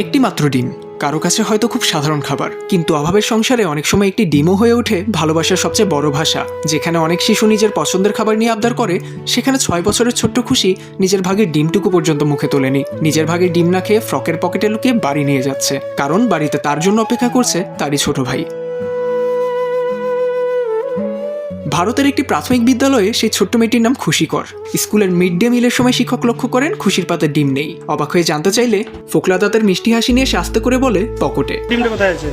একটি মাত্র ডিম কারো কাছে হয়তো খুব সাধারণ খাবার, কিন্তু অভাবের সংসারে অনেক সময় একটি ডিমও হয়ে ওঠে ভালোবাসার সবচেয়ে বড় ভাষা। যেখানে অনেক শিশু নিজের পছন্দের খাবার নিয়ে আবদার করে, সেখানে 6 বছরের ছোট্ট খুশি নিজের ভাগের ডিমটুকু পর্যন্ত মুখে তোলেনি। নিজের ভাগের ডিম না খেয়ে ফ্রকের পকেটে লুকিয়ে বাড়ি নিয়ে যাচ্ছে, কারণ বাড়িতে তার জন্য অপেক্ষা করছে তারই ছোট ভাই। ভারতের একটি প্রাথমিক বিদ্যালয়ে সেই ছোট্ট মেয়েটির নাম খুশিকর। স্কুলের মিড ডে মিলের সময় শিক্ষক লক্ষ্য করেন খুশির পাতে ডিম নেই। অবাক হয়ে জানতে চাইলে ফোকলা দাঁতের মিষ্টি হাসি নিয়ে আস্তে করে বলে, পকেটে। ডিমটা কোথায় আছে?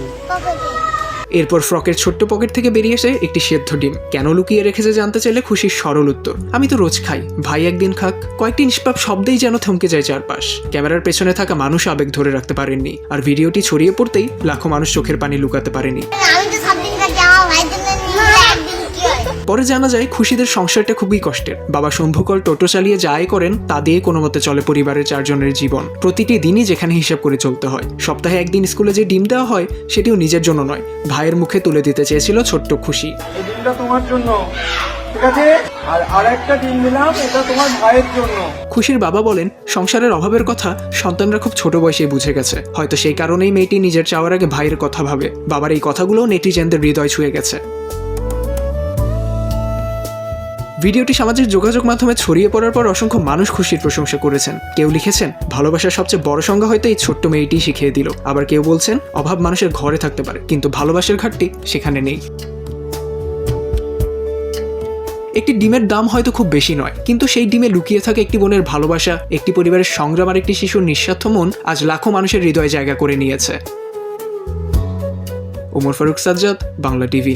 এরপর ফ্রকের ছোট্ট পকেট থেকে বেরিয়ে এসে একটি সেদ্ধ ডিম। কেন লুকিয়ে রেখেছে জানতে চাইলে খুশির সরল উত্তর, আমি তো রোজ খাই, ভাই একদিন খাক। কয়েকটি নিষ্পাপ শব্দেই যেন থমকে যায় চারপাশ। ক্যামেরার পেছনে থাকা মানুষ আবেগ ধরে রাখতে পারেননি, আর ভিডিওটি ছড়িয়ে পড়তেই লাখো মানুষ চোখের পানি লুকাতে পারেনি। পরে জানা যায় খুশিদের সংসারটা খুবই কষ্টের। বাবা শম্ভুকর টোটো চালিয়ে যা আয় করেন তা দিয়ে কোনো মতে চলে পরিবারের 4 জনের জীবন। প্রতিটি দিনই যেখানে হিসাব করে চলতে হয়। সপ্তাহে একদিন স্কুলে যে ডিম দেওয়া হয় সেটিও নিজের জন্য নয়, ভাইয়ের মুখে তুলে দিতে চেয়েছিল ছোট্ট খুশি। এই ডিমটা তোমার জন্য, ঠিক আছে? আর আরেকটা ডিম দিলাম, এটা তোমার ভাইয়ের জন্য। খুশির বাবা বলেন, সংসারের অভাবের কথা সন্তানরা খুব ছোট বয়সেই বুঝে গেছে। হয়তো সেই কারণেই মেয়েটি নিজের চাওয়ার আগে ভাইয়ের কথা ভাবে। বাবার এই কথাগুলোও নেটিজেনদের হৃদয় ছুঁয়ে গেছে। ভিডিওটি সামাজিক যোগাযোগ মাধ্যমে ছড়িয়ে পড়ার পর অসংখ্য মানুষ খুশির প্রশংসা করেছেন। কেউ লিখেছেন, ভালোবাসার সবচেয়ে বড় সংজ্ঞা হয়তো এই ছোট্ট মেয়েটি শিখিয়ে দিল। আবার কেউ বলছেন, অভাব মানুষের ঘরে থাকতে পারে, কিন্তু ভালোবাসার ঘাটতি সেখানে নেই। একটি ডিমের দাম হয়তো খুব বেশি নয়, কিন্তু সেই ডিমে লুকিয়ে থাকে একটি বোনের ভালোবাসা, একটি পরিবারের সংগ্রাম আর একটি শিশুর নিঃস্বার্থ মন আজ লাখো মানুষের হৃদয়ে জায়গা করে নিয়েছে। ওমর ফারুক সাজ্জাদ, বাংলা টিভি।